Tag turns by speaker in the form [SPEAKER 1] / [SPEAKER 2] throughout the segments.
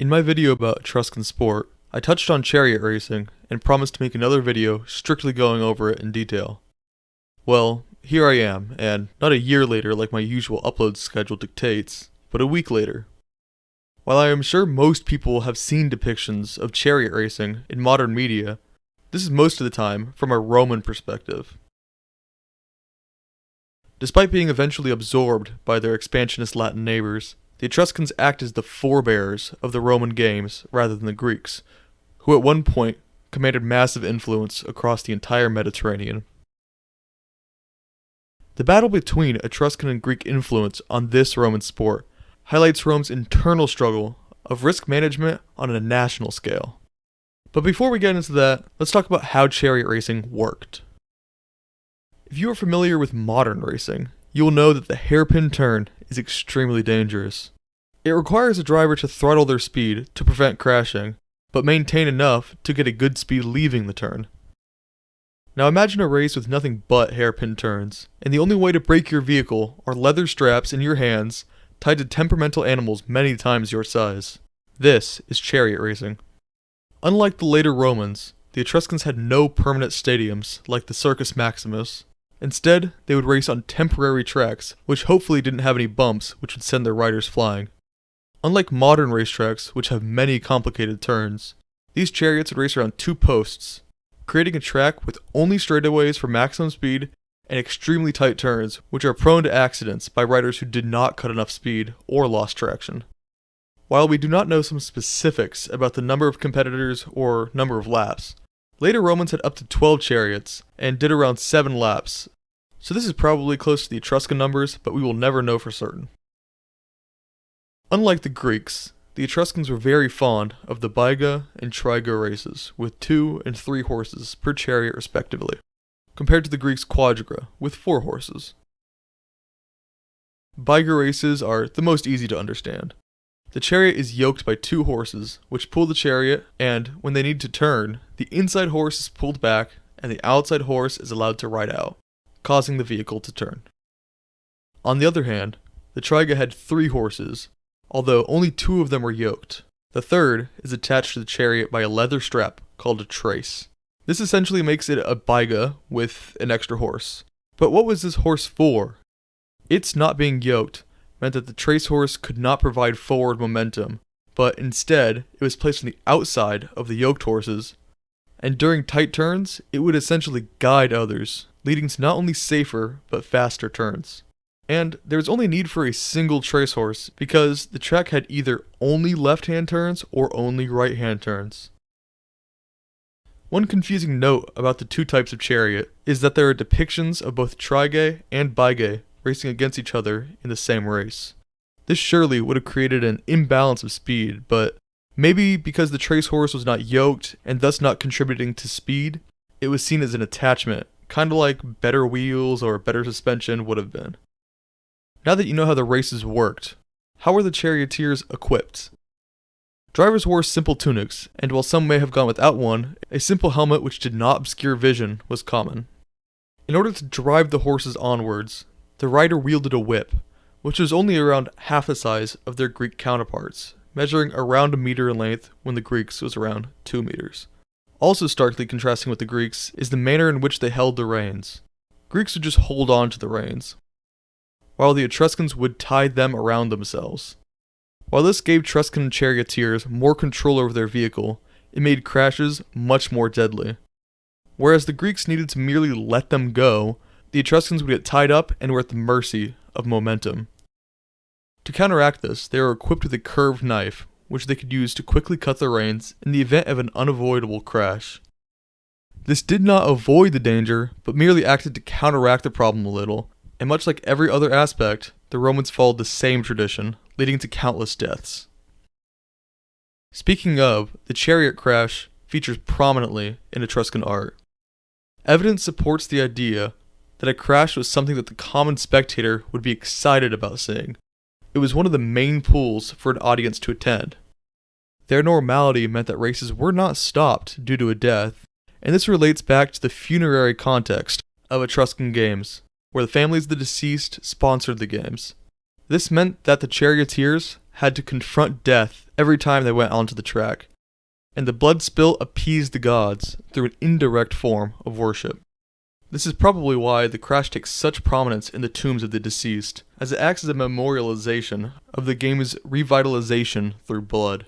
[SPEAKER 1] In my video about Etruscan sport, I touched on chariot racing and promised to make another video strictly going over it in detail. Well, here I am, and not a year later like my usual upload schedule dictates, but a week later. While I am sure most people have seen depictions of chariot racing in modern media, this is most of the time from a Roman perspective. Despite being eventually absorbed by their expansionist Latin neighbors, the Etruscans act as the forebears of the Roman games rather than the Greeks, who at one point commanded massive influence across the entire Mediterranean. The battle between Etruscan and Greek influence on this Roman sport highlights Rome's internal struggle of risk management on a national scale. But before we get into that, let's talk about how chariot racing worked. If you are familiar with modern racing, you will know that the hairpin turn is extremely dangerous. It requires a driver to throttle their speed to prevent crashing, but maintain enough to get a good speed leaving the turn. Now imagine a race with nothing but hairpin turns, and the only way to brake your vehicle are leather straps in your hands tied to temperamental animals many times your size. This is chariot racing. Unlike the later Romans, the Etruscans had no permanent stadiums like the Circus Maximus. Instead, they would race on temporary tracks, which hopefully didn't have any bumps which would send their riders flying. Unlike modern racetracks, which have many complicated turns, these chariots would race around two posts, creating a track with only straightaways for maximum speed and extremely tight turns, which are prone to accidents by riders who did not cut enough speed or lost traction. While we do not know some specifics about the number of competitors or number of laps, later Romans had up to 12 chariots and did around 7 laps, so this is probably close to the Etruscan numbers, but we will never know for certain. Unlike the Greeks, the Etruscans were very fond of the biga and triga races, with 2 and 3 horses per chariot respectively, compared to the Greeks' quadriga, with 4 horses. Biga races are the most easy to understand. The chariot is yoked by 2 horses, which pull the chariot, and when they need to turn, the inside horse is pulled back and the outside horse is allowed to ride out, causing the vehicle to turn. On the other hand, the triga had 3 horses, although only 2 of them were yoked. The third is attached to the chariot by a leather strap called a trace. This essentially makes it a biga with an extra horse. But what was this horse for? Its not being yoked meant that the trace horse could not provide forward momentum, but instead it was placed on the outside of the yoked horses, and during tight turns, it would essentially guide others, leading to not only safer but faster turns. And there was only need for a single trace horse because the track had either only left-hand turns or only right-hand turns. One confusing note about the 2 types of chariot is that there are depictions of both trigae and bigae racing against each other in the same race. This surely would have created an imbalance of speed, but maybe because the trace horse was not yoked and thus not contributing to speed, it was seen as an attachment, kinda like better wheels or better suspension would have been. Now that you know how the races worked, how were the charioteers equipped? Drivers wore simple tunics, and while some may have gone without one, a simple helmet which did not obscure vision was common. In order to drive the horses onwards, the rider wielded a whip, which was only around half the size of their Greek counterparts, measuring around 1 meter in length when the Greeks was around 2 meters. Also starkly contrasting with the Greeks is the manner in which they held the reins. Greeks would just hold on to the reins, while the Etruscans would tie them around themselves. While this gave Etruscan charioteers more control over their vehicle, it made crashes much more deadly. Whereas the Greeks needed to merely let them go, the Etruscans would get tied up and were at the mercy of momentum. To counteract this, they were equipped with a curved knife, which they could use to quickly cut the reins in the event of an unavoidable crash. This did not avoid the danger, but merely acted to counteract the problem a little, and much like every other aspect, the Romans followed the same tradition, leading to countless deaths. Speaking of, the chariot crash features prominently in Etruscan art. Evidence supports the idea that a crash was something that the common spectator would be excited about seeing. It was one of the main pulls for an audience to attend. Their normality meant that races were not stopped due to a death, and this relates back to the funerary context of Etruscan games, where the families of the deceased sponsored the games. This meant that the charioteers had to confront death every time they went onto the track, and the blood spill appeased the gods through an indirect form of worship. This is probably why the crash takes such prominence in the tombs of the deceased, as it acts as a memorialization of the game's revitalization through blood.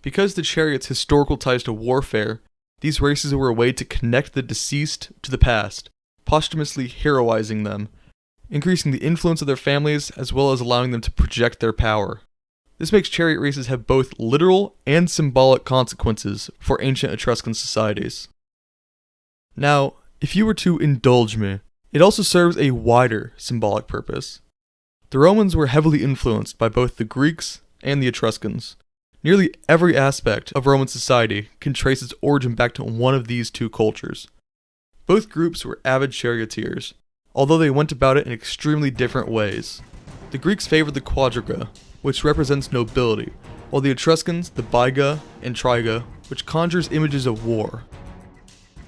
[SPEAKER 1] Because the Chariot's historical ties to warfare, these races were a way to connect the deceased to the past, posthumously heroizing them, increasing the influence of their families as well as allowing them to project their power. This makes chariot races have both literal and symbolic consequences for ancient Etruscan societies. Now, if you were to indulge me, it also serves a wider symbolic purpose. The Romans were heavily influenced by both the Greeks and the Etruscans. Nearly every aspect of Roman society can trace its origin back to one of these two cultures. Both groups were avid charioteers, although they went about it in extremely different ways. The Greeks favored the quadriga, which represents nobility, while the Etruscans the biga and triga, which conjures images of war.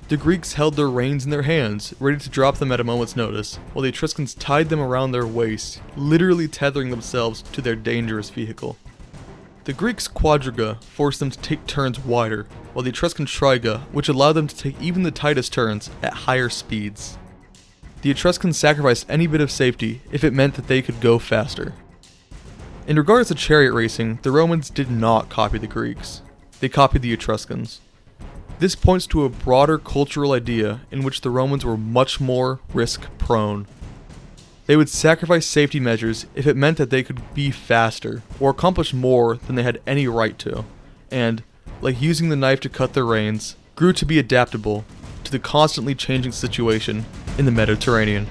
[SPEAKER 1] The Greeks held their reins in their hands, ready to drop them at a moment's notice, while the Etruscans tied them around their waists, literally tethering themselves to their dangerous vehicle. The Greeks' quadriga forced them to take turns wider, while the Etruscan triga, which allowed them to take even the tightest turns at higher speeds. The Etruscans sacrificed any bit of safety if it meant that they could go faster. In regards to chariot racing, the Romans did not copy the Greeks. They copied the Etruscans. This points to a broader cultural idea in which the Romans were much more risk-prone. They would sacrifice safety measures if it meant that they could be faster, or accomplish more than they had any right to, and, like using the knife to cut their reins, grew to be adaptable to the constantly changing situation in the Mediterranean.